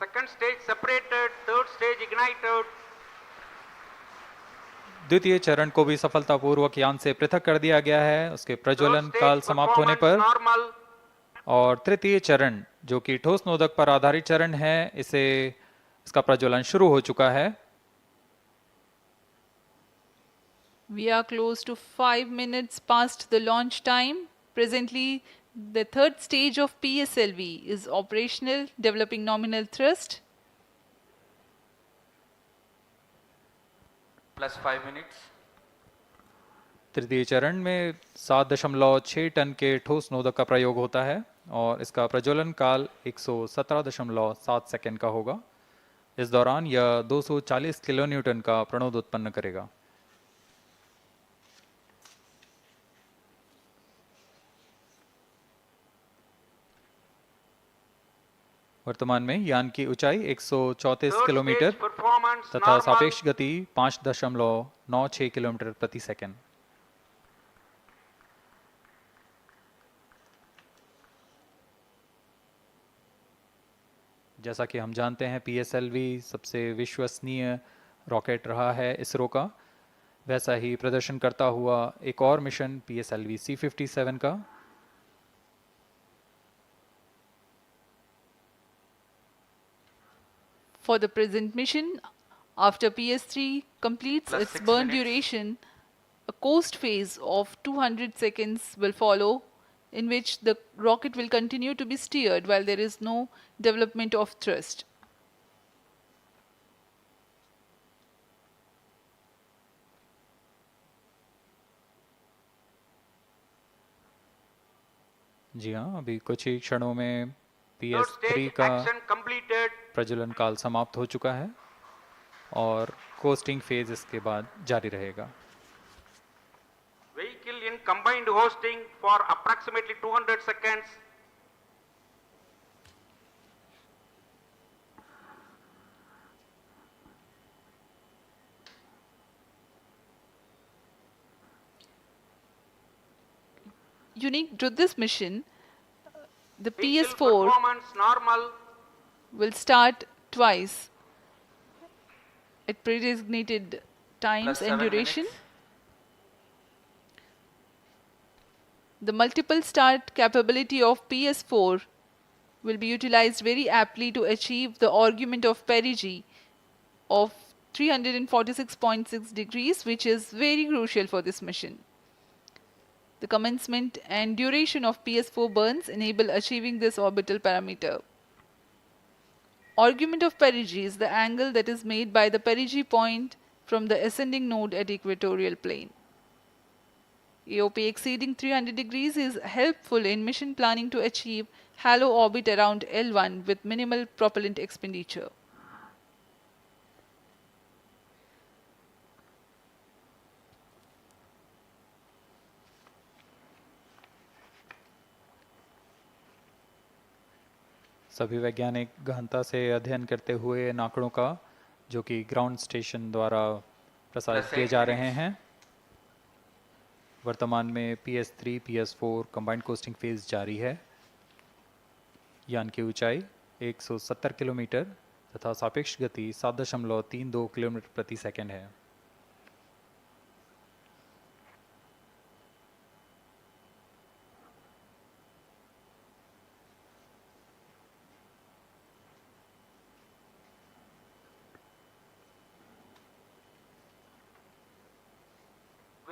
Second stage separated, third stage ignited. द्वितीय चरण को भी सफलतापूर्वक यान से पृथक कर दिया गया है उसके प्रज्वलन Third काल stage समाप्त होने performance पर। normal. और तृतीय चरण जो कि ठोस नोदक पर आधारित चरण है इसका प्रज्वलन शुरू हो चुका है। We are close to 5 minutes past the launch time. Presently, the third stage of PSLV is operational, developing nominal thrust. Plus 5 minutes. तृतीय चरण में 7.6 टन के ठोस नोदक का प्रयोग होता है और इसका प्रज्वलन काल 117.7 सेकंड का होगा। इस दौरान यह 240 किलोन्यूटन का प्रणोद उत्पन्न करेगा। वर्तमान में यान की ऊंचाई 134 किलोमीटर तथा सापेक्ष गति 5.96 किलोमीटर प्रति सेकंड। जैसा कि हम जानते हैं PSLV सबसे विश्वसनीय रॉकेट रहा है इसरो का, वैसा ही प्रदर्शन करता हुआ एक और मिशन PSLV C57 का। For the present mission, after PS3 completes its burn duration, a coast phase of 200 seconds will follow, in which the rocket will continue to be steered while there is no development of thrust. जी हाँ, अभी कुछ ही क्षणों में PS3 का प्रज्वलन काल समाप्त हो चुका है और कोस्टिंग फेज इसके बाद जारी रहेगा। Vehicle in combined hosting for approximately 200 seconds. Unique to this mission, the Vehicle PS4 performance normal. will start twice at predesignated times and duration. The multiple start capability of PS4 will be utilized very aptly to achieve the argument of perigee of 346.6 degrees, which is very crucial for this mission. The commencement and duration of PS4 burns enable achieving this orbital parameter. Argument of perigee is the angle that is made by the perigee point from the ascending node at equatorial plane. AOP exceeding 300 degrees is helpful in mission planning to achieve halo orbit around L1 with minimal propellant expenditure. सभी वैज्ञानिक गहनता से अध्ययन करते हुए इन आंकड़ों का जो कि ग्राउंड स्टेशन द्वारा प्रसारित किए जा रहे हैं। वर्तमान में PS3 PS4 combined costing phase जारी है। यान की ऊंचाई 170 किलोमीटर तथा सापेक्ष गति 7.32 किलोमीटर प्रति सेकंड है।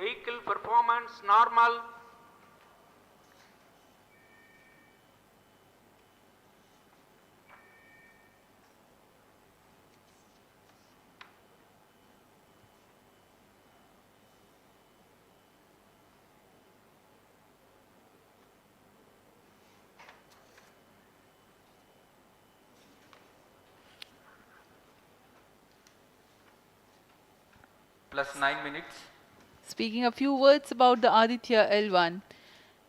Vehicle performance normal. Plus 9 minutes. Speaking a few words about the Aditya-L1,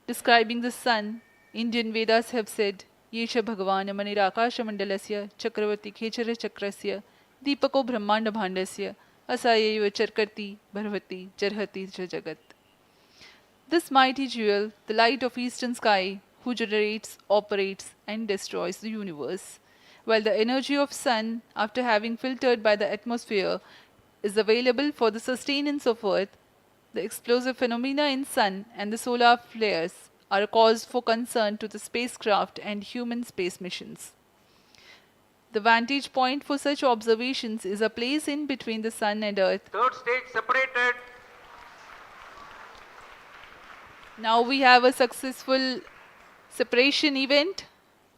describing the sun, Indian Vedas have said, Yesha Bhagavan Manirakasha Mandalasya Chakravarti Khechara Chakrasya Deepako Brahmanda Bhandasya Asayeva Charkarti Bharvati Jarhati Jagat. This mighty jewel, the light of eastern sky, who generates, operates and destroys the universe, while the energy of sun, after having filtered by the atmosphere, is available for the sustenance of Earth, the explosive phenomena in sun and the solar flares are a cause for concern to the spacecraft and human space missions. The vantage point for such observations is a place in between the sun and Earth. Third stage separated. Now we have a successful separation event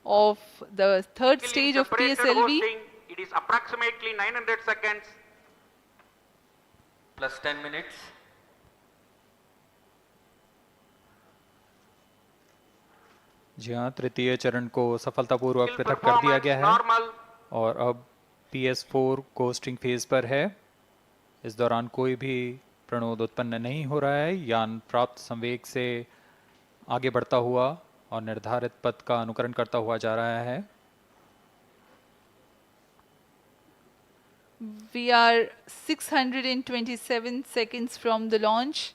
of the third stage of Separated PSLV. hosting. It is approximately 900 seconds. Plus 10 minutes. जी हाँ, तृतीय चरण को सफलतापूर्वक Still पृथक कर दिया performance गया है normal. और अब PS4 कोस्टिंग फेज पर है। इस दौरान कोई भी प्रणोद उत्पन्न नहीं हो रहा है। यान प्राप्त संवेग से आगे बढ़ता हुआ और निर्धारित पथ का अनुकरण करता हुआ जा रहा है। We are 627 seconds from the launch.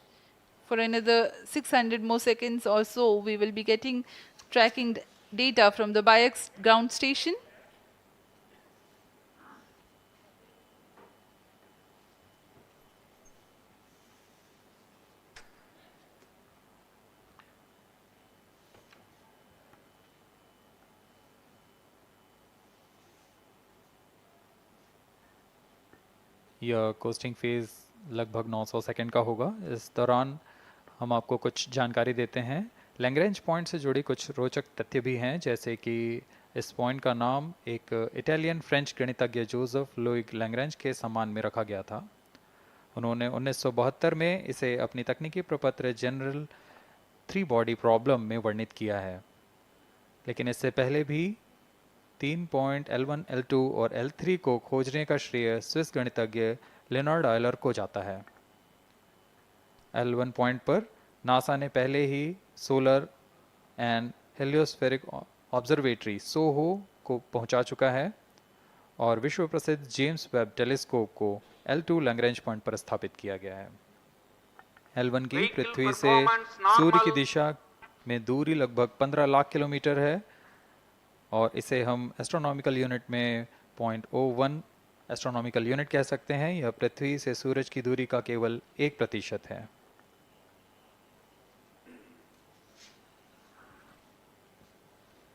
For another 600 more seconds or so, we will be getting tracking data from the BIAX ground station. यह कोस्टिंग फेज लगभग 900 सेकंड का होगा। इस दौरान हम आपको कुछ जानकारी देते हैं। लैग्रेंज पॉइंट से जुड़ी कुछ रोचक तथ्य भी हैं, जैसे कि इस पॉइंट का नाम एक इटालियन फ्रेंच गणितज्ञ जोसेफ लुइग लैग्रेंज के सम्मान में रखा गया था। उन्होंने 1972 में इसे अपनी तकनीकी प्रपत्र जनरल 3 बॉडी प्रॉब्लम में वर्णित किया है, लेकिन इससे पहले भी 3 पॉइंट L1, L2 और L3 को खोजने का श्रेय स्विस गणितज्ञ लेनार्ड आयलर को जाता है। L1 पॉइंट पर नासा ने पहले ही सोलर एंड हेलियोस्फेरिक ऑब्जर्वेटरी सोहो को पहुंचा चुका है और विश्व प्रसिद्ध जेम्स वेब टेलीस्कोप को L2 लैग्रेंज पॉइंट पर स्थापित किया गया है। L1 की Vehicle पृथ्वी से performance सूर्य की normal. दिशा में दूरी लगभग 15 लाख किलोमीटर है और इसे हम एस्ट्रोनॉमिकल यूनिट में 0.01 एस्ट्रोनॉमिकल यूनिट कह सकते हैं। यह पृथ्वी से सूरज की दूरी का केवल 1% है।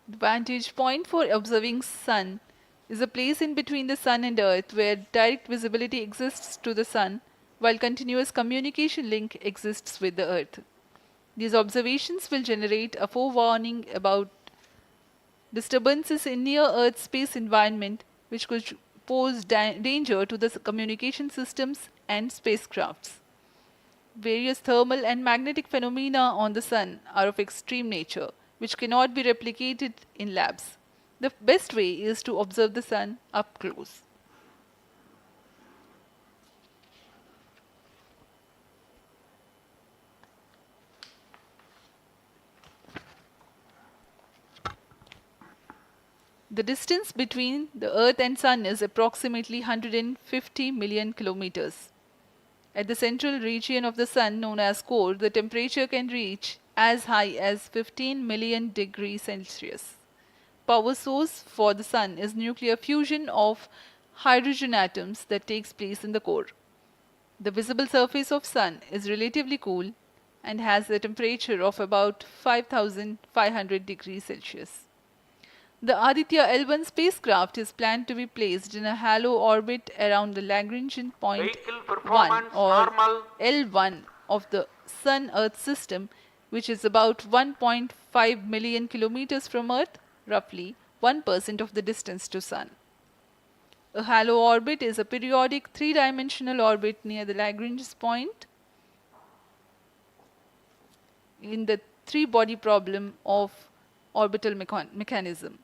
The vantage point for observing sun is a place in between the sun and earth where direct visibility exists to the sun while continuous communication link exists with the earth. These observations will generate a forewarning about disturbances in near earth space environment which could pose danger to the communication systems and spacecrafts. Various thermal and magnetic phenomena on the sun are of extreme nature, which cannot be replicated in labs. The best way is to observe the sun up close. The distance between the Earth and Sun is approximately 150 million kilometers. At the central region of the Sun, known as core, the temperature can reach as high as 15 million degrees Celsius. Power source for the Sun is nuclear fusion of hydrogen atoms that takes place in the core. The visible surface of Sun is relatively cool and has a temperature of about 5,500 degrees Celsius. The Aditya-L1 spacecraft is planned to be placed in a halo orbit around the Lagrangian point Vehicle 1 performance or normal. L1 of the Sun-Earth system, which is about 1.5 million kilometers from Earth, roughly 1% of the distance to Sun. A halo orbit is a periodic three-dimensional orbit near the Lagrange point in the three-body problem of orbital mechanism.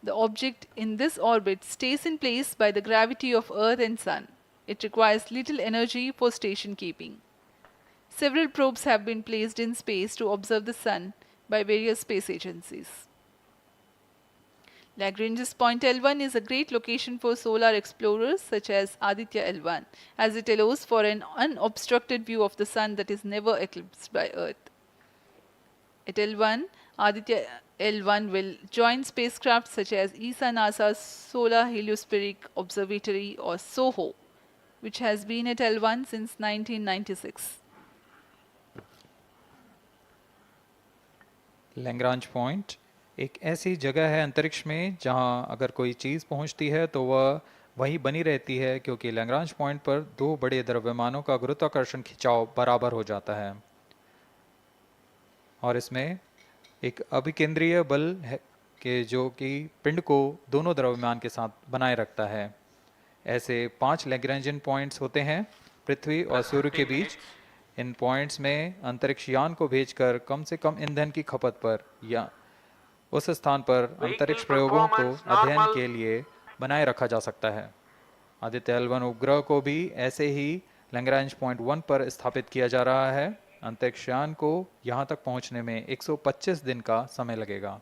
The object in this orbit stays in place by the gravity of Earth and Sun. It requires little energy for station keeping. Several probes have been placed in space to observe the Sun by various space agencies. Lagrange's point L1 is a great location for solar explorers such as Aditya-L1, as it allows for an unobstructed view of the Sun that is never eclipsed by Earth. At L1, Aditya-L1 will join spacecraft such as ESA-NASA's Solar Heliospheric Observatory or SOHO, which has been at L1 since 1996. Lagrange point एक ऐसी जगह है अंतरिक्ष में जहां अगर कोई चीज़ पहुंचती है तो वह वहीं बनी रहती है, क्योंकि लैग्रांज पॉइंट पर दो बड़े द्रव्यमानों का गुरुत्वाकर्षण खिंचाव बराबर हो जाता है और इसमें एक अभिकेंद्रीय बल है कि जो कि पिंड को दोनों द्रव्यमान के साथ बनाए रखता है। ऐसे 5 लैग्रेंजियन पॉइंट्स होते हैं पृथ्वी और सूर्य के बीच। इन पॉइंट्स में अंतरिक्ष यान को भेजकर कम से कम ईंधन की खपत पर या उस स्थान पर अंतरिक्ष प्रयोगों को अध्ययन के लिए बनाए रखा जा सकता है। आदित्य L1 उपग्रह को भी ऐसे ही लैग्रांज पॉइंट 1 पर स्थापित किया जा रहा है। अंतरिक्ष यान को यहां तक पहुंचने में 125 दिन का समय लगेगा।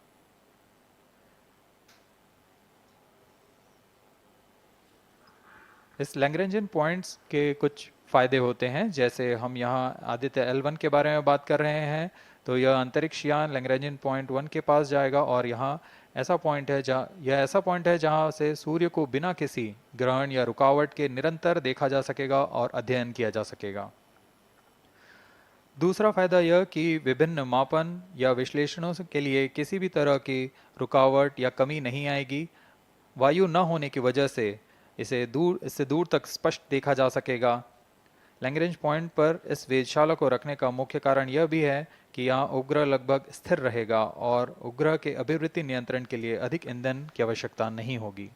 इस लैग्रेंजियन पॉइंट्स के कुछ फ़ायदे होते हैं, जैसे हम यहाँ आदित्य L1 के बारे में बात कर रहे हैं तो यह अंतरिक्ष यान लैग्रेंजियन पॉइंट 1 के पास जाएगा और यहाँ ऐसा पॉइंट है जहाँ से सूर्य को बिना किसी ग्रहण या रुकावट के निरंतर देखा जा सकेगा और अध्ययन किया जा सकेगा। दूसरा फायदा यह कि विभिन्न मापन या विश्लेषणों के लिए किसी भी तरह की रुकावट या कमी नहीं आएगी। वायु न होने की वजह से इससे दूर तक स्पष्ट देखा जा सकेगा। लैग्रेंज पॉइंट पर इस वेधशाला को रखने का मुख्य कारण यह भी है कि यहाँ उपग्रह लगभग स्थिर रहेगा और उपग्रह के अभिवृत्ति नियंत्रण के लिए अधिक ईंधन की आवश्यकता नहीं होगी।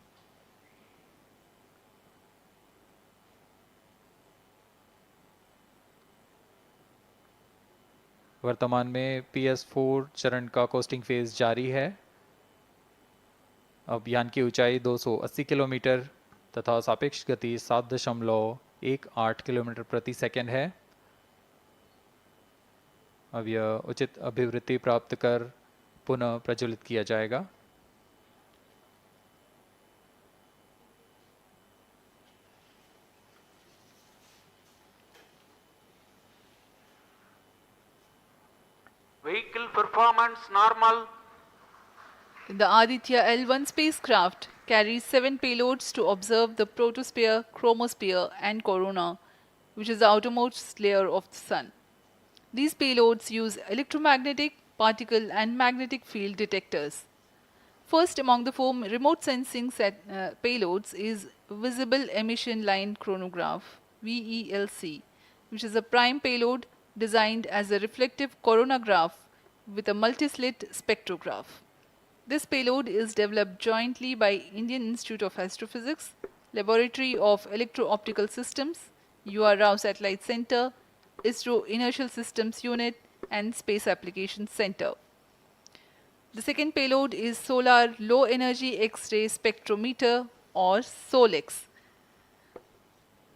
वर्तमान में PS4 चरण का कोस्टिंग फेज जारी है। अब यान की ऊंचाई 280 किलोमीटर तथा सापेक्ष गति 7.18 किलोमीटर प्रति सेकंड है। अब यह उचित अभिवृत्ति प्राप्त कर पुनः प्रज्वलित किया जाएगा। Vehicle performance normal. The Aditya-L1 spacecraft carries 7 payloads to observe the protosphere, chromosphere and corona, which is the outermost layer of the Sun. These payloads use electromagnetic, particle and magnetic field detectors. First among the 4 remote sensing payloads is Visible Emission Line Chronograph, VELC, which is a prime payload designed as a reflective coronagraph with a multi-slit spectrograph. This payload is developed jointly by Indian Institute of Astrophysics, Laboratory of Electro-Optical Systems, UR Rao Satellite Center, ISRO Inertial Systems Unit and Space Applications Center. The second payload is Solar Low Energy X-ray Spectrometer or SOLEX,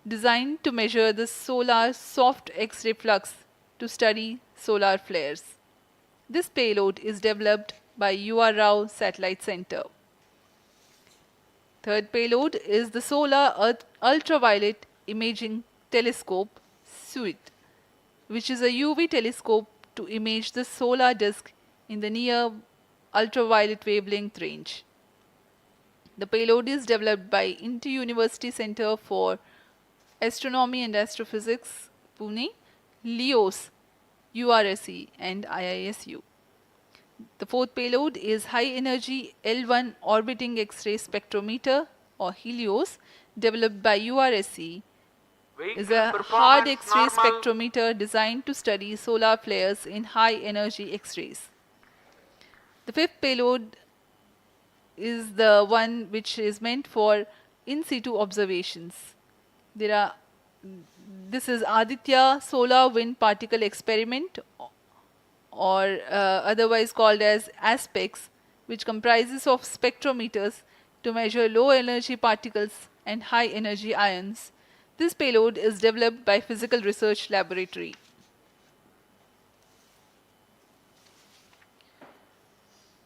designed to measure the solar soft X-ray flux to study solar flares. This payload is developed by UR Rao Satellite Center. Third payload is the Solar Earth Ultraviolet Imaging Telescope SUIT, which is a UV telescope to image the solar disk in the near ultraviolet wavelength range. The payload is developed by Inter-University Center for Astronomy and Astrophysics, Pune, LEOS, URSE and IISU. The fourth payload is High Energy L1 Orbiting X-ray Spectrometer or HELIOS, developed by URSE. Is a hard X-ray spectrometer designed to study solar flares in high energy X-rays. The fifth payload is the one which is meant for in situ observations. This is Aditya Solar Wind Particle Experiment, or otherwise called as ASPEX, which comprises of spectrometers to measure low energy particles and high energy ions. This payload is developed by Physical Research Laboratory.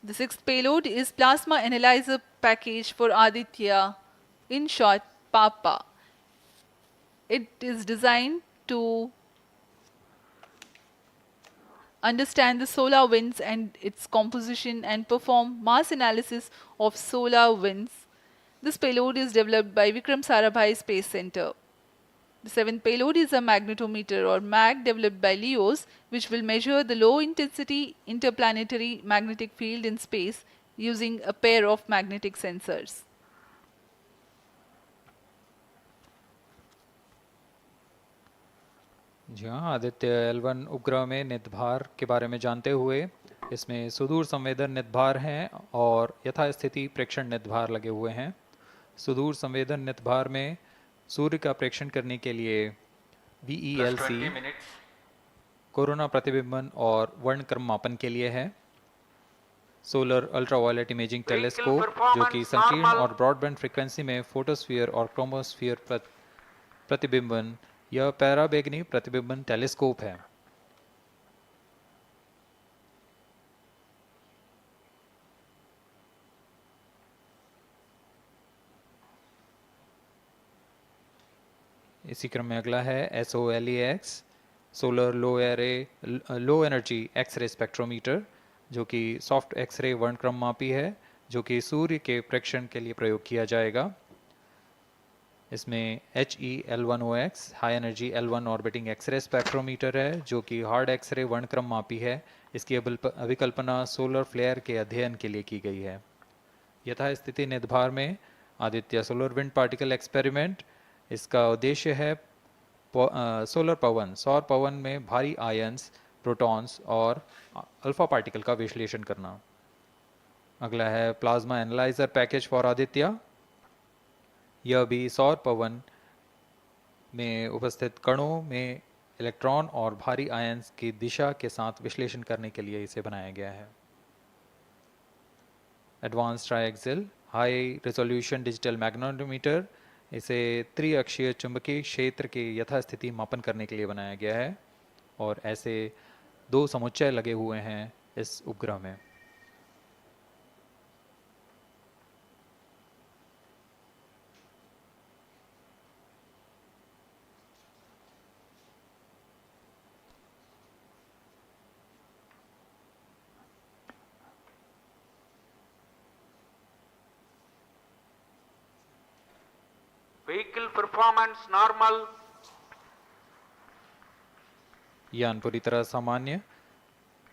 The sixth payload is Plasma Analyzer Package for Aditya, in short PAPA. It is designed to understand the solar winds and its composition, and perform mass analysis of solar winds. This payload is developed by Vikram Sarabhai Space Center. The seventh payload is a magnetometer or MAG developed by LEOS, which will measure the low intensity interplanetary magnetic field in space using a pair of magnetic sensors. जी हाँ, Aditya L1 उपग्रह में निदभार के बारे में जानते हुए इसमें सुदूर संवेदन निदभार हैं और यथास्थिति प्रेक्षण निदभार लगे हुए हैं। सुदूर संवेदन निदभार में सूर्य का प्रेक्षण करने के लिए VELC कोरोना प्रतिबिंबन और वर्णक्रम मापन के लिए है। सोलर अल्ट्रावायलेट इमेजिंग टेलीस्कोप जो कि संकीर्ण और ब्रॉडबैंड फ्रीक्वेंसी में फोटोस्फीयर और क्रोमोस्फीयर प्रतिबिंबन यह पैराबैंगनी प्रतिबिंबन टेलीस्कोप है। इसी क्रम में अगला है SOLEX solar low energy x-ray spectrometer जो कि सॉफ्ट एक्सरे वर्णक्रम मापी है जो कि सूर्य के प्रेक्षण के लिए प्रयोग किया जाएगा। इसमें HEL1OX high energy L1 orbiting x-ray spectrometer है जो कि हार्ड एक्सरे वर्णक्रम मापी है। इसकी अभिकल्पना सोलर फ्लेयर के अध्ययन के लिए की गई है। यथास्थिति निदभार में Aditya solar wind particle experiment, इसका उद्देश्य है सोलर पवन सौर पवन में भारी आयंस, प्रोटॉन्स और अल्फा पार्टिकल का विश्लेषण करना। अगला है plasma analyser package for Aditya. यह भी सौर पवन में उपस्थित कणों में इलेक्ट्रॉन और भारी आयंस की दिशा के साथ विश्लेषण करने के लिए इसे बनाया गया है। Advance triaxial high resolution digital magnetometer, इसे त्रिअक्षीय चुंबकीय क्षेत्र के यथास्थिति मापन करने के लिए बनाया गया है और ऐसे 2 समुच्चय लगे हुए हैं इस उपग्रह में। Vehicle performance normal. यान पूरी तरह सामान्य,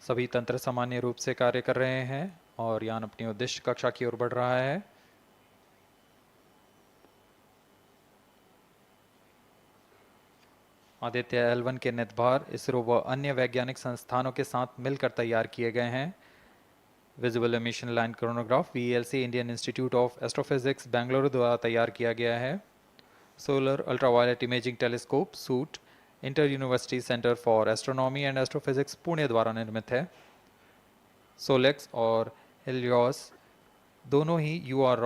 सभी तंत्र सामान्य रूप से कार्य कर रहे हैं और यान अपनी उद्देश्य कक्षा की ओर बढ़ रहा है। आदित्य L1 के निदभार इसरो व अन्य वैज्ञानिक संस्थानों के साथ मिलकर तैयार किए गए हैं। Visible emission line chronograph VELC Indian institute of astrophysics Bengaluru द्वारा तैयार किया गया है। Solar ultraviolet imaging telescope suit inter university centre for astronomy and astrophysics Pune द्वारा निर्मित है। सोलेक्स और हेलियोस दोनों ही UR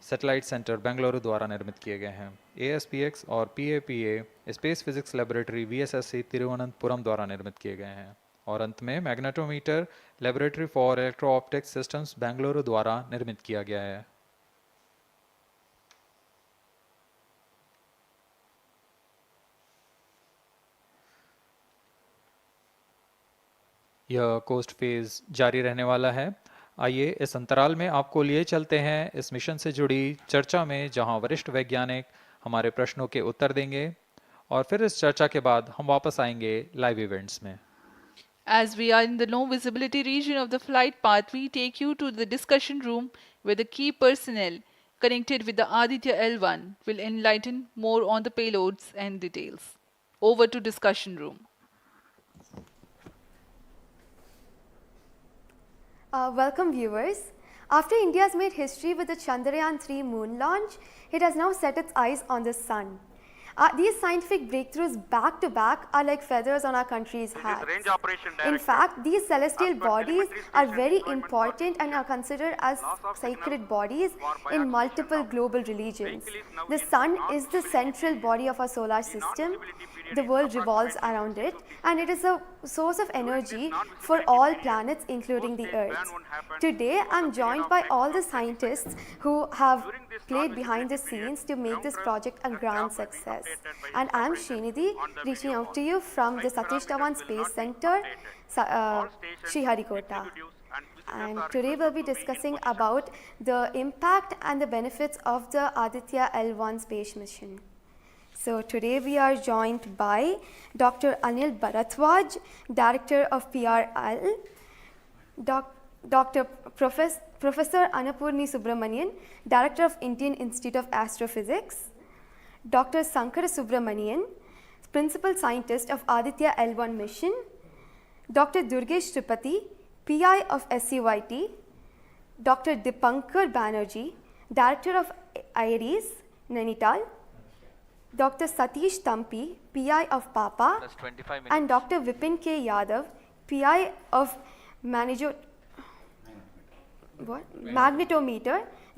सैटेलाइट सेंटर बेंगलुरु द्वारा निर्मित किए गए हैं। ASPX और PAPA space physics laboratory VSSC Thiruvananthapuram द्वारा निर्मित किए गए हैं। और अंत में magnetometer laboratory for electro optics systems Bengaluru द्वारा निर्मित किया गया है। यह कोस्ट फेज जारी रहने वाला है। आइए इस अंतराल में आपको लिए चलते हैं इस मिशन से जुड़ी चर्चा में, जहां वरिष्ठ वैज्ञानिक हमारे प्रश्नों के उत्तर देंगे और फिर इस चर्चा के बाद हम वापस आएंगे लाइव इवेंट्स में। As we are in the low visibility region of the flight path, we take you to the discussion room where the key personnel connected with the Aditya L1 will enlighten more on the payloads and details. Over to discussion room. Welcome viewers. After India has made history with the Chandrayaan-3 moon launch, it has now set its eyes on the sun. These scientific breakthroughs back to back are like feathers on our country's hat. Range operation In director. fact, these celestial As per bodies telemetry are station very deployment important for and are considered as loss of sacred signal bodies for in biaxial multiple shutdown. global religions. Vehicle is now The in sun is the non-visibility central period. body of our solar The system. non-visibility period The is world revolves approximately around it 250 and it is a source of During this energy non-visibility for all period, planets including the post-phase ban Earth. won't happen Today over I'm the period joined of by next all the 20 scientists who have During this played behind the non-visibility period, scenes to make this ground project a truth grand and staff will be success. updated by And I'm operators Srinidhi, on the reaching video out hall. to you from the Flight Satish parameters Dhawan will Space not be Center, updated. Sriharikota. And today we'll be discussing about the impact and the benefits of the Aditya-L1 space mission. So today we are joined by Dr. Anil Bharadwaj, Director of PRL, Professor Annapurni Subramanian, Director of Indian Institute of Astrophysics, Dr. Sankara Subramanian, Principal Scientist of Aditya-L1 mission, Dr. Durgesh Tripati, PI of SCYT, Dr. Dipankar Banerjee, Director of IRIS, Nainital, Dr. Satish Tampi, PI of PAPA, and Dr. Vipin K. Yadav, PI of Magnetometer,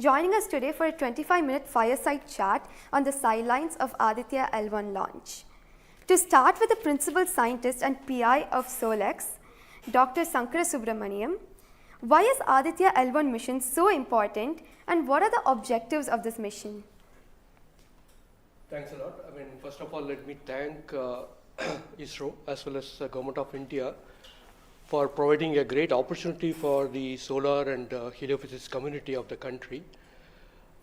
joining us today for a 25-minute fireside chat on the sidelines of Aditya-L1 launch. To start with the Principal Scientist and PI of SOLEX, Dr. Sankara Subramaniam, why is Aditya-L1 mission so important and what are the objectives of this mission? Thanks a lot. First of all, let me thank ISRO as well as the Government of India for providing a great opportunity for the solar and heliophysics community of the country.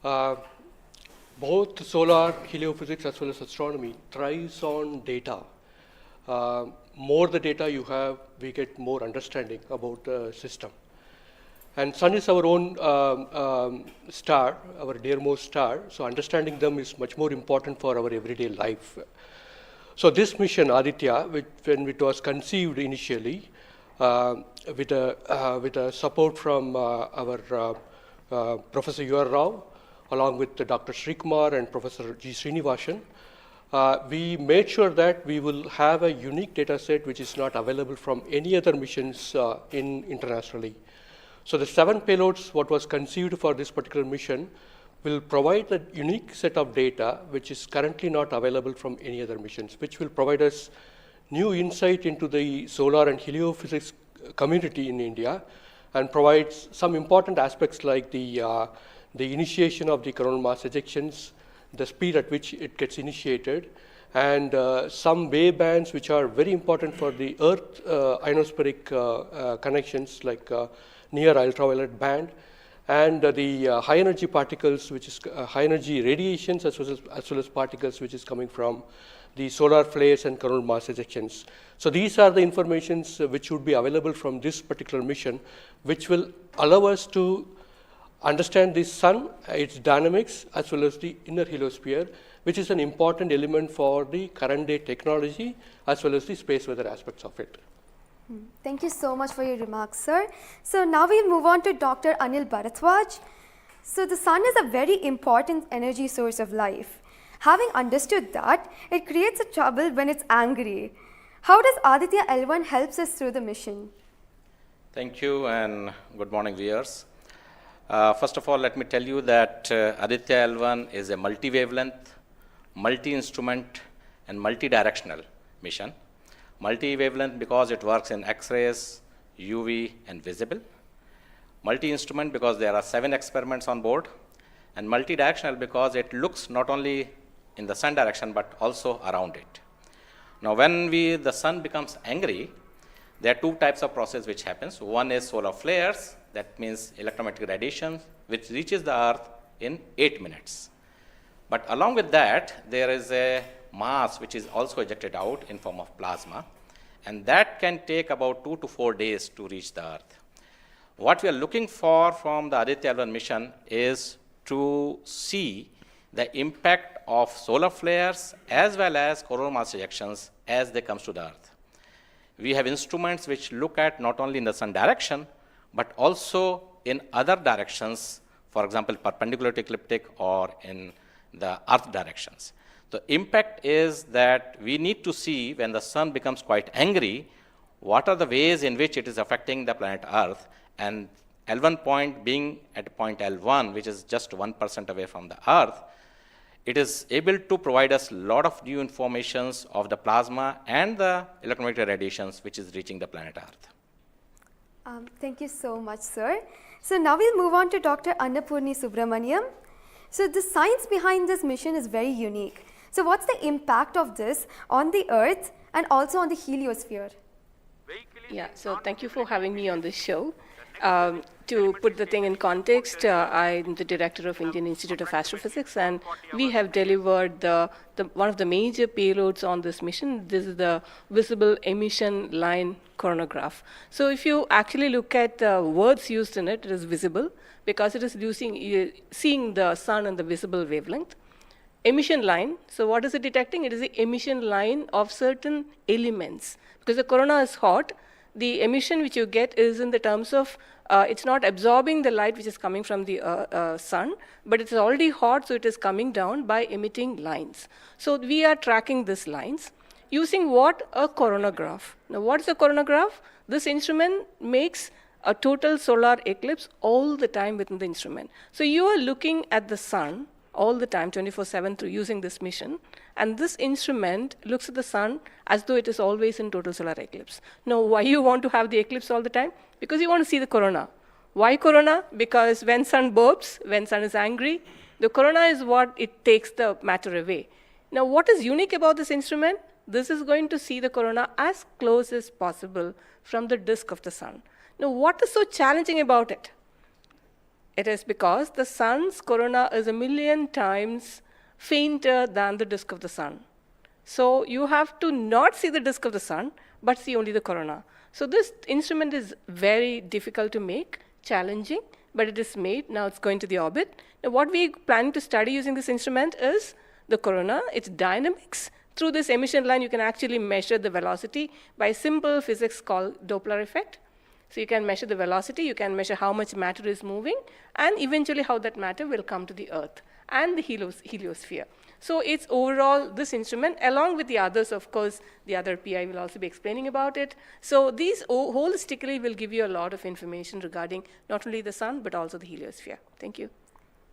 Both solar, heliophysics as well as astronomy thrives on data. More the data you have, we get more understanding about the system. And Sun is our own star, our dearmost star, so understanding them is much more important for our everyday life. So this mission, Aditya, when it was conceived initially, with a support from our Professor U.R. Rao, along with Dr. Srikumar and Professor G. Srinivasan, we made sure that we will have a unique data set which is not available from any other missions internationally. So the 7 payloads, what was conceived for this particular mission, will provide a unique set of data which is currently not available from any other missions, which will provide us new insight into the solar and heliophysics community in India and provides some important aspects like the initiation of the coronal mass ejections, the speed at which it gets initiated, and some wave bands which are very important for the Earth ionospheric connections like near ultraviolet band, and the high energy particles, which is high energy radiations as well as particles which is coming from the solar flares and coronal mass ejections. So these are the informations which would be available from this particular mission, which will allow us to understand the sun, its dynamics, as well as the inner heliosphere, which is an important element for the current day technology, as well as the space weather aspects of it. Thank you so much for your remarks, sir. So now we'll move on to Dr. Anil Bharadwaj. So the sun is a very important energy source of life. Having understood that, it creates a trouble when it's angry. How does Aditya-L1 helps us through the mission? Thank you and good morning, viewers. First of all, let me tell you that Aditya-L1 is a multi-wavelength, multi-instrument and multi-directional mission. Multi-wavelength because it works in X-rays, UV and visible. Multi-instrument because there are 7 experiments on board. And multi-directional because it looks not only in the sun direction but also around it. Now when the sun becomes angry, there are 2 types of process which happens. One is solar flares, that means electromagnetic radiation, which reaches the Earth in 8 minutes. But along with that, there is a mass which is also ejected out in form of plasma, and that can take about 2 to 4 days to reach the Earth. What we are looking for from the Aditya-L1 mission is to see the impact of solar flares as well as coronal mass ejections as they come to the Earth. We have instruments which look at not only in the sun direction, but also in other directions, for example, perpendicular to ecliptic or in the Earth directions. The impact is that we need to see when the sun becomes quite angry, what are the ways in which it is affecting the planet Earth, and L1 point being at point L1, which is just 1% away from the Earth, it is able to provide us a lot of new informations of the plasma and the electromagnetic radiations which is reaching the planet Earth. Thank you so much, sir. So now we'll move on to Dr. Annapurni Subramaniam. So the science behind this mission is very unique. So what's the impact of this on the Earth and also on the heliosphere? Yeah, so thank you for having me on this show. To put the thing in context, I'm the director of Indian Institute of Astrophysics, and we have delivered one of the major payloads on this mission. This is the visible emission line coronagraph. So if you actually look at the words used in it, it is visible because it is seeing the sun and the visible wavelength. Emission line, so what is it detecting? It is the emission line of certain elements. Because the corona is hot, the emission which you get is in the terms of, it's not absorbing the light which is coming from the sun, but it's already hot, so it is coming down by emitting lines. So we are tracking these lines using what? A coronagraph. Now what is a coronagraph? This instrument makes a total solar eclipse all the time within the instrument. So you are looking at the sun all the time, 24/7, through using this mission. And this instrument looks at the sun as though it is always in total solar eclipse. Now, why you want to have the eclipse all the time? Because you want to see the corona. Why corona? Because when sun burps, when sun is angry, the corona is what it takes the matter away. Now, what is unique about this instrument? This is going to see the corona as close as possible from the disk of the sun. Now, what is so challenging about it? It is because the sun's corona is 1,000,000 times fainter than the disk of the sun. So you have to not see the disk of the sun, but see only the corona. So this instrument is very difficult to make, challenging, but it is made. Now it's going to the orbit. Now what we plan to study using this instrument is the corona, its dynamics. Through this emission line, you can actually measure the velocity by simple physics called Doppler effect. So you can measure the velocity, you can measure how much matter is moving, and eventually how that matter will come to the Earth and the heliosphere. So it's overall this instrument, along with the others, of course, the other PI will also be explaining about it. So these holistically will give you a lot of information regarding not only the sun, but also the heliosphere. Thank you.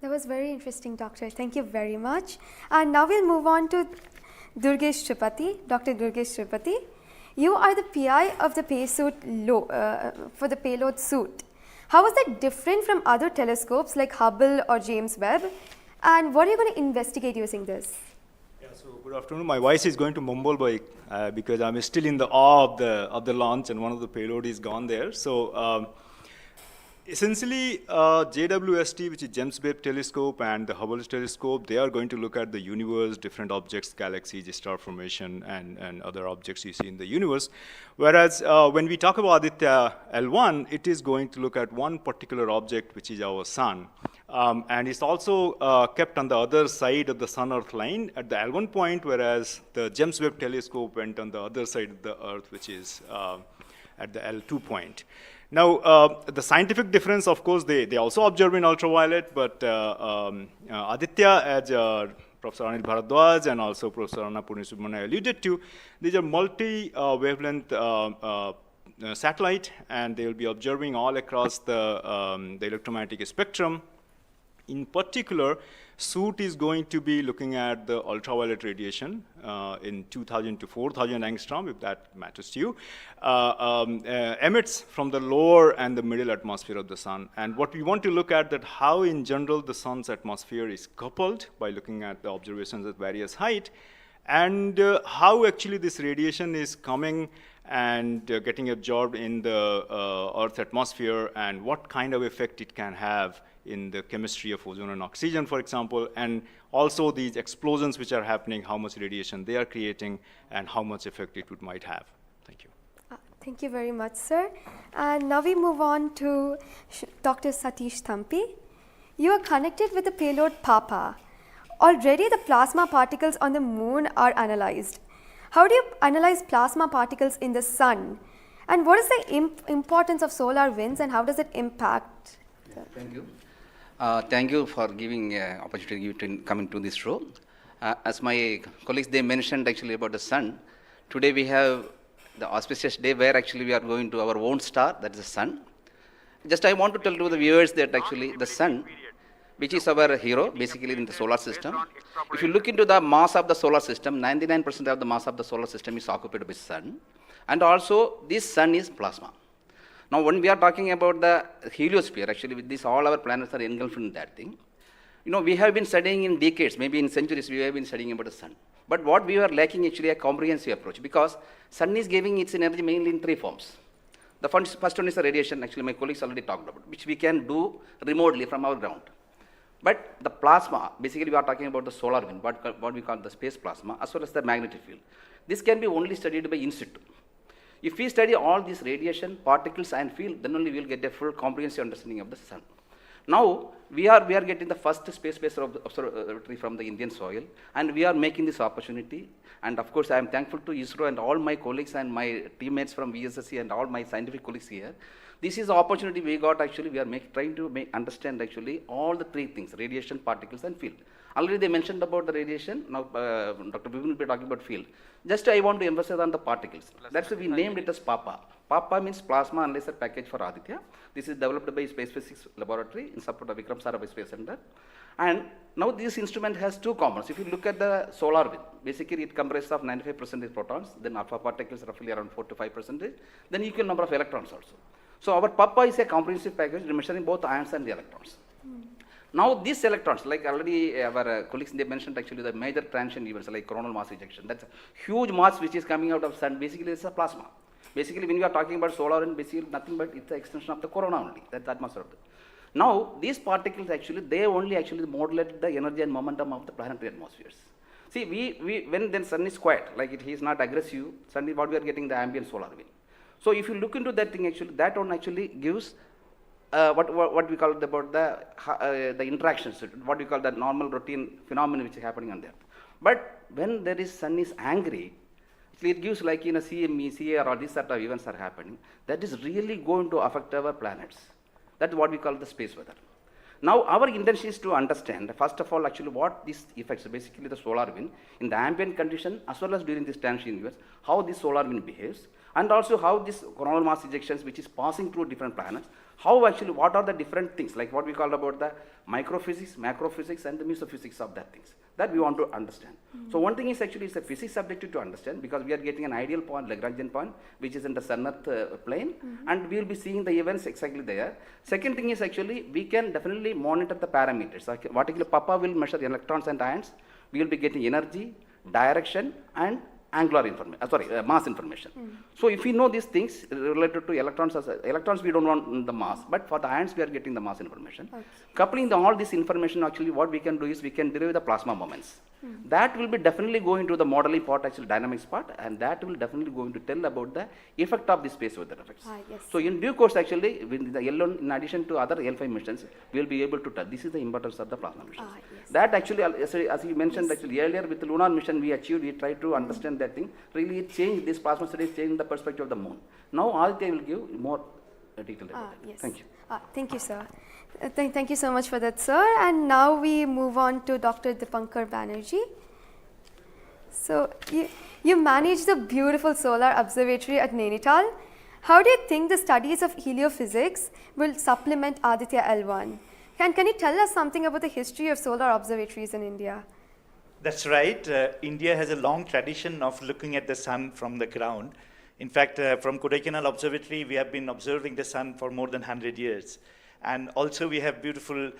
That was very interesting, Doctor. Thank you very much. And now we'll move on to Durgesh Tripathi, Dr. Durgesh Tripathi. You are the PI of the for the payload suit. How is that different from other telescopes like Hubble or James Webb? And what are you going to investigate using this? Yeah, so good afternoon. My voice is going to mumble because I'm still in the awe of the launch, and one of the payload is gone there. So essentially, JWST, which is James Webb Telescope, and the Hubble Telescope, they are going to look at the universe, different objects, galaxies, star formation, and other objects you see in the universe. Whereas when we talk about Aditya-L1, it is going to look at one particular object, which is our sun. And it's also kept on the other side of the Sun-Earth line at the L1 point, whereas the James Webb Telescope went on the other side of the Earth, which is at the L2 point. Now, the scientific difference, of course, they also observe in ultraviolet, but Aditya, as Professor Anil Bharadwaj and also Professor Anna Purnisubramanian alluded to, these are multi-wavelength satellite, and they will be observing all across the electromagnetic spectrum. In particular, suit is going to be looking at the ultraviolet radiation in 2,000 to 4,000 angstrom, if that matters to you, emits from the lower and the middle atmosphere of the sun. And what we want to look at that how in general the sun's atmosphere is coupled by looking at the observations at various height, and how actually this radiation is coming and getting absorbed in the Earth's atmosphere, and what kind of effect it can have in the chemistry of ozone and oxygen, for example, and also these explosions which are happening, how much radiation they are creating, and how much effect it might have. Thank you. Thank you very much, sir. And now we move on to Dr. Satish Thampi. You are connected with the payload PAPA. Already the plasma particles on the moon are analyzed. How do you analyze plasma particles in the sun? And what is the importance of solar winds, and how does it impact? Thank you. Thank you for giving opportunity to come into this show. As my colleagues, they mentioned actually about the sun. Today we have the auspicious day where actually we are going to our own star, that is the sun. Just I want to tell to the viewers that actually the sun, which is our hero basically in the solar system. If you look into the mass of the solar system, 99% of the mass of the solar system is occupied by sun. And also this sun is plasma. Now when we are talking about the heliosphere, actually with this all our planets are engulfed in that thing. You know, we have been studying in decades, maybe in centuries, we have been studying about the sun. But what we are lacking actually a comprehensive approach, because sun is giving its energy mainly in three forms. The first one is the radiation, actually my colleagues already talked about, which we can do remotely from our ground. But the plasma, basically we are talking about the solar wind, what we call the space plasma, as well as the magnetic field. This can be only studied by in situ. If we study all these radiation, particles and field, then only we will get a full comprehensive understanding of the sun. Now, we are getting the first space-based observatory from the Indian soil, and we are making this opportunity. And of course, I am thankful to ISRO and all my colleagues and my teammates from VSSC and all my scientific colleagues here. This is the opportunity we got actually. We are trying to understand actually all the three things: radiation, particles, and field. Already they mentioned about the radiation. Now, Dr. Bivin will be talking about field. Just I want to emphasize on the particles. That's why we named it as PAPA. PAPA means Plasma Analyzer Package for Aditya. This is developed by Space Physics Laboratory in support of Vikram Sarabhai Space Center. And now this instrument has two components. If you look at the solar wind, basically it comprises of 95% protons, then alpha particles roughly around 4 to 5%, then equal number of electrons also. So our PAPA is a comprehensive package measuring both ions and the electrons. Now these electrons, like already our colleagues they mentioned actually the major transition events like coronal mass ejection. That's a huge mass which is coming out of sun. Basically it's a plasma. Basically when we are talking about solar and basically nothing but it's the extension of the corona only. That's the atmosphere of it. Now these particles actually they only actually modulate the energy and momentum of the planetary atmospheres. See when then sun is quiet, like it is not aggressive, sun is what we are getting the ambient solar wind. So if you look into that thing actually, that one actually gives what we call about the interactions, what we call the normal routine phenomenon which is happening on there. But when there is sun is angry, it gives like in a CME, CAR or this sort of events are happening, that is really going to affect our planets. That's what we call the space weather. Now our intention is to understand first of all actually what these effects, basically the solar wind in the ambient condition as well as during this transition events, how this solar wind behaves, and also how this coronal mass ejections which is passing through different planets, how actually what are the different things like what we call about the microphysics, macrophysics and the mesophysics of that things that we want to understand. So one thing is actually it's a physics subjective to understand because we are getting an ideal point, Lagrangian point, which is in the sun-earth plane, and we will be seeing the events exactly there. Second thing is actually we can definitely monitor the parameters. Like what actually PAPA will measure electrons and ions, we will be getting energy, direction and angular information, mass information. So if we know these things related to electrons, electrons we don't want the mass, but for the ions we are getting the mass information. Okay. Coupling all this information actually what we can do is we can derive the plasma moments. That will be definitely going to the modeling part, actually dynamics part, and that will definitely going to tell about the effect of the space weather effects. Yes. So in due course actually with the L1 in addition to other L5 missions, we will be able to tell. This is the importance of the plasma missions. Yes. That actually, as you mentioned actually earlier with the lunar mission we tried to understand that thing. Really it changed, this plasma studies changed the perspective of the moon. Now Aditya will give more detail about it. Yes. Thank you. Thank you, sir. Thank you so much for that, sir. And now we move on to Dr. Dipankar Banerjee. So you manage the beautiful solar observatory at Nainital. How do you think the studies of heliophysics will supplement Aditya-L1? Can you tell us something about the history of solar observatories in India? That's right. India has a long tradition of looking at the sun from the ground. In fact, from Kodaikanal Observatory, we have been observing the sun for more than 100 years. And also we have beautiful,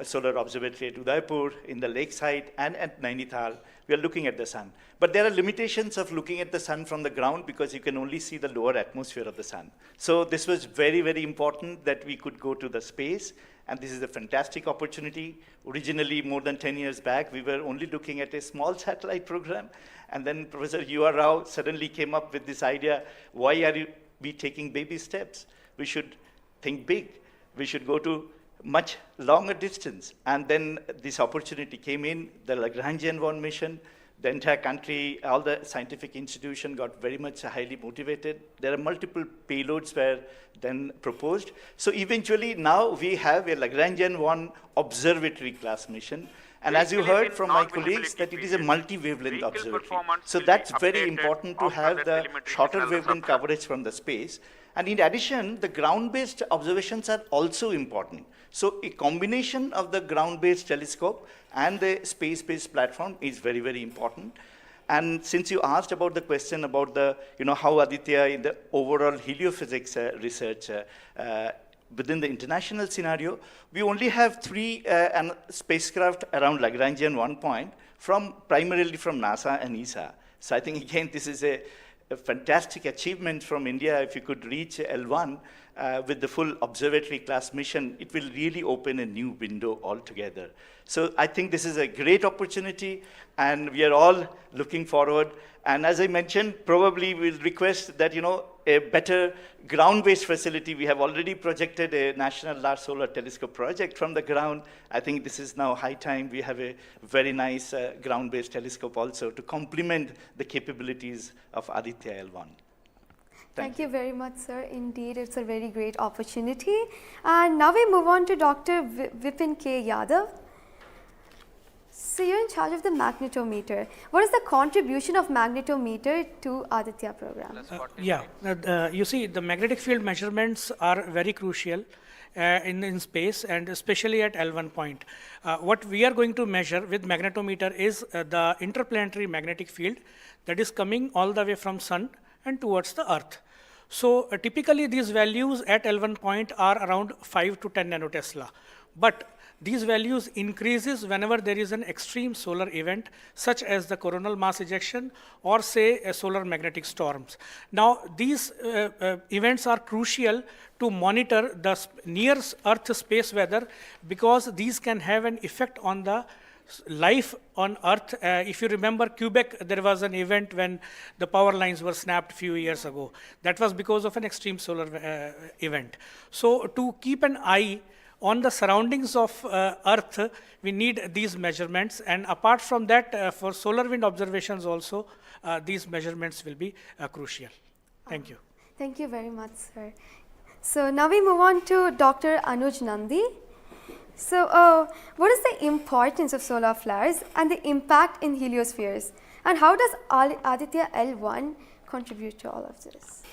solar observatory at Udaipur, in the lakeside, and at Nainital. We are looking at the sun. But there are limitations of looking at the sun from the ground because you can only see the lower atmosphere of the sun. So this was very, very important that we could go to the space. And this is a fantastic opportunity. Originally, more than 10 years back, we were only looking at a small satellite program. And then Professor U.R. Rao suddenly came up with this idea, why are we taking baby steps? We should think big. We should go to much longer distance. And then this opportunity came in, the Lagrangian mission. The entire country, all the scientific institution got very much highly motivated. There are multiple payloads were then proposed. So eventually now we have a Lagrangian observatory class mission. And as you heard from my colleagues that it is a multi-wavelength observatory. So that's very important to have the shorter wavelength coverage from the space. And in addition, the ground-based observations are also important. So a combination of the ground-based telescope and the space-based platform is very, very important. And since you asked about the question about the, how Aditya in the overall heliophysics research within the international scenario, we only have 3 spacecraft around Lagrangian 1 point primarily from NASA and ESA. So I think again this is a a fantastic achievement from India. If you could reach L1 with the full observatory class mission, it will really open a new window altogether. So I think this is a great opportunity, and we are all looking forward. And as I mentioned, probably we'll request that, a better ground-based facility. We have already projected a National Large Solar Telescope project from the ground. I think this is now high time we have a very nice ground-based telescope also to complement the capabilities of Aditya-L1. Thank you very much, sir. Indeed, it's a very great opportunity. And now we move on to Dr. Vipin K. Yadav. So you're in charge of the magnetometer. What is the contribution of magnetometer to Aditya program? You see, the magnetic field measurements are very crucial in space, and especially at L1 point. What we are going to measure with magnetometer is the interplanetary magnetic field that is coming all the way from Sun and towards the Earth. So typically these values at L1 point are around 5 to 10 nanotesla. But these values increases whenever there is an extreme solar event, such as the coronal mass ejection or say a solar magnetic storms. Now these events are crucial to monitor the near Earth space weather, because these can have an effect on the life on Earth. If you remember Quebec, there was an event when the power lines were snapped a few years ago. That was because of an extreme solar event. So to keep an eye on the surroundings of Earth, we need these measurements, and apart from that, for solar wind observations also, these measurements will be crucial. Thank you. Thank you very much, sir. So now we move on to Dr. Anuj Nandi. So what is the importance of solar flares and the impact in heliospheres, and how does Aditya-L1 contribute to all of this?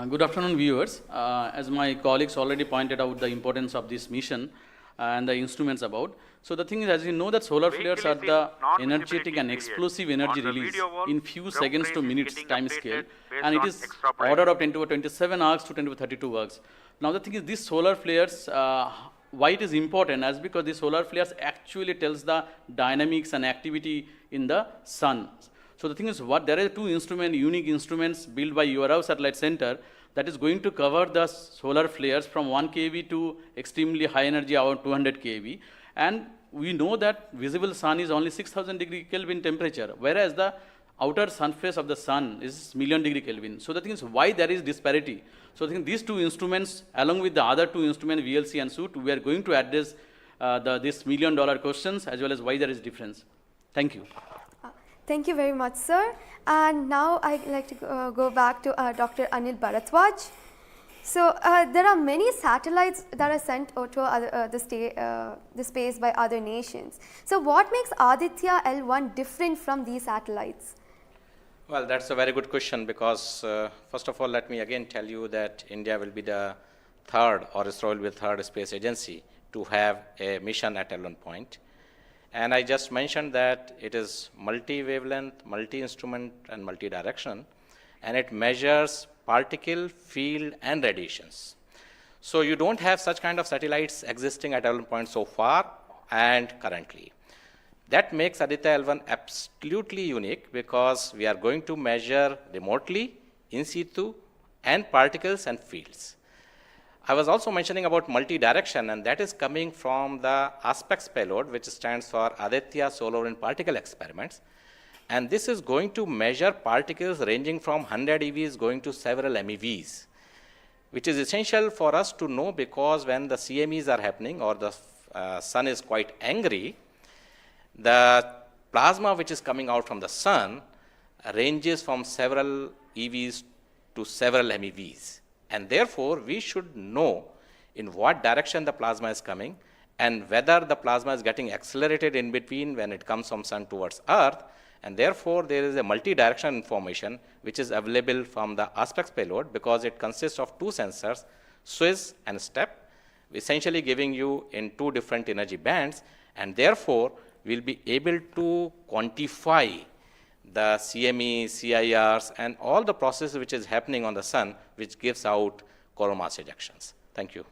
Good afternoon, viewers. As my colleagues already pointed out the importance of this mission and the instruments about. So the thing is, as you know, that solar flares are the energetic and explosive energy release in few seconds to minutes time scale, and it is order of 10 to 27 arcs to 10 to 32 arcs. Now the thing is, these solar flares, why it is important, as because the solar flares actually tells the dynamics and activity in the sun. So the thing is, there are two unique instruments built by URAO Satellite Center that is going to cover the solar flares from 1 kV to extremely high energy, around 200 kV. And we know that visible sun is only 6000 degree Kelvin temperature, whereas the outer surface of the sun is million degree Kelvin. So the thing is, why there is disparity? So I think these two instruments, along with the other two instruments, VLC and SUIT, we are going to address this $1 million questions, as well as why there is difference. Thank you. Thank you very much, sir. And now I'd like to go back to Dr. Anil Bharadwaj. So there are many satellites that are sent to the space by other nations. So what makes Aditya-L1 different from these satellites? Well, that's a very good question, because first of all, let me again tell you that India will be the third, or ISRO will be the third space agency to have a mission at L1 point. And I just mentioned that it is multi-wavelength, multi-instrument, and multi-direction, and it measures particle, field, and radiations. So you don't have such kind of satellites existing at L1 point so far and currently. That makes Aditya-L1 absolutely unique, because we are going to measure remotely, in situ, and particles and fields. I was also mentioning about multi-direction, and that is coming from the ASPECTS payload, which stands for Aditya Solar and Particle Experiments. And this is going to measure particles ranging from 100 EVs going to several MeVs, which is essential for us to know, because when the CMEs are happening or the sun is quite angry, the plasma which is coming out from the sun ranges from several EVs to several MeVs. And therefore, we should know in what direction the plasma is coming, and whether the plasma is getting accelerated in between when it comes from sun towards earth. And therefore, there is a multi-direction information which is available from the ASPECTS payload, because it consists of two sensors, SWIS and STEP, essentially giving you in two different energy bands, and therefore we'll be able to quantify the CME, CIRs, and all the processes which is happening on the sun, which gives out coronal mass ejections. Thank you.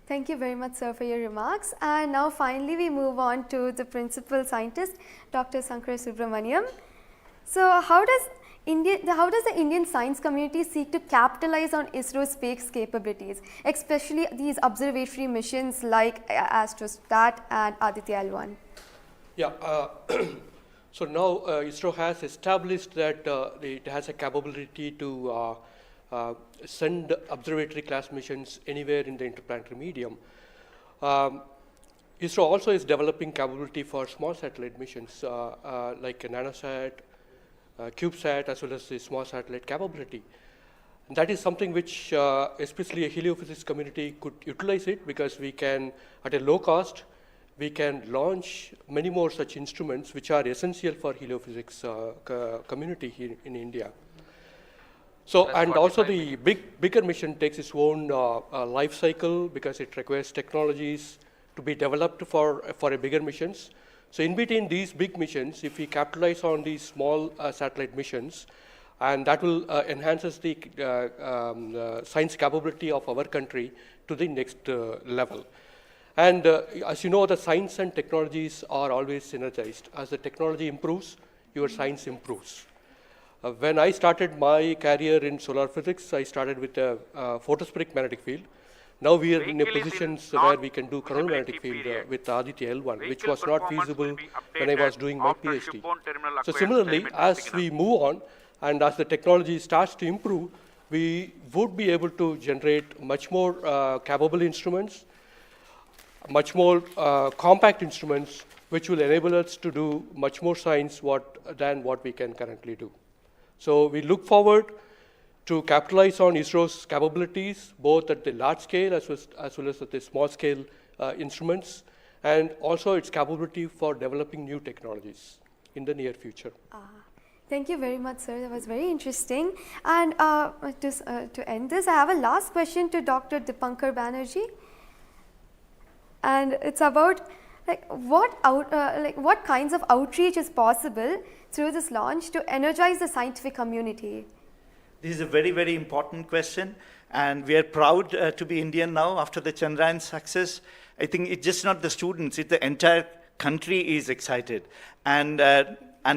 Thank you very much, sir, for your remarks. And now finally we move on to the principal scientist, Dr. Sankara Subramaniam. So how does How does the Indian science community seek to capitalize on ISRO's space capabilities, especially these observatory missions like ASTROSAT and Aditya-L1? Yeah, so now ISRO has established that it has a capability to send observatory class missions anywhere in the interplanetary medium. ISRO also is developing capability for small satellite missions like a nanosat, CubeSat, as well as the small satellite capability. And that is something which especially a heliophysics community could utilize it, because we can, at a low cost, we can launch many more such instruments which are essential for heliophysics community here in India. So, and also the bigger mission takes its own life cycle, because it requires technologies to be developed for a bigger missions. So in between these big missions, if we capitalize on these small satellite missions, and that will enhances the science capability of our country to the next level. And as you know, the science and technologies are always synergized. As the technology improves, your science improves. When I started my career in solar physics, I started with a photospheric magnetic field. Now we are in a position where we can do coronal magnetic field with Aditya-L1, which was not feasible when I was doing my PhD. So similarly, as we move on and as the technology starts to improve, we would be able to generate much more capable instruments, much more compact instruments, which will enable us to do much more science than what we can currently do. So we look forward to capitalize on ISRO's capabilities, both at the large scale as well as at the small scale instruments, and also its capability for developing new technologies in the near future. Thank you very much, sir. That was very interesting. And to end this, I have a last question to Dr. Dipankar Banerjee. And it's about what kinds of outreach is possible through this launch to energize the scientific community? This is a very, very important question, and we are proud to be Indian now after the Chandrayaan success. I think it's just not the students, it's the entire country is excited. And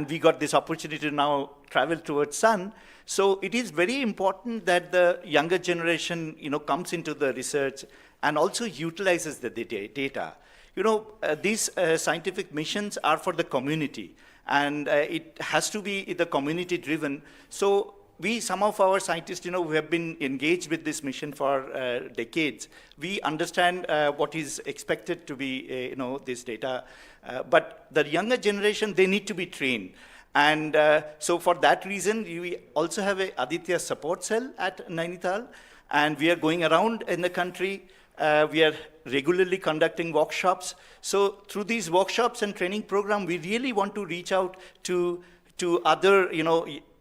we got this opportunity to now travel towards Sun. So it is very important that the younger generation, comes into the research and also utilizes the data. These scientific missions are for the community, and it has to be the community driven. So some of our scientists, who have been engaged with this mission for decades, we understand what is expected to be, this data. But the younger generation, they need to be trained. And so for that reason, we also have a Aditya support cell at Nainital, and we are going around in the country. We are regularly conducting workshops. So through these workshops and training program, we really want to reach out to other,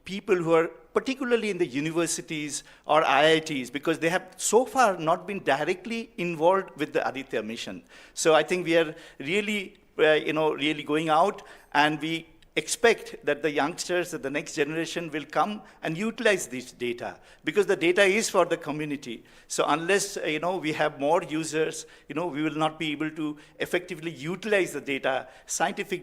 people who are particularly in the universities or IITs, because they have so far not been directly involved with the Aditya mission. So I think we are really, really going out, and we expect that the youngsters, the next generation will come and utilize this data, because the data is for the community. So unless, we have more users, we will not be able to effectively utilize the data, scientific data.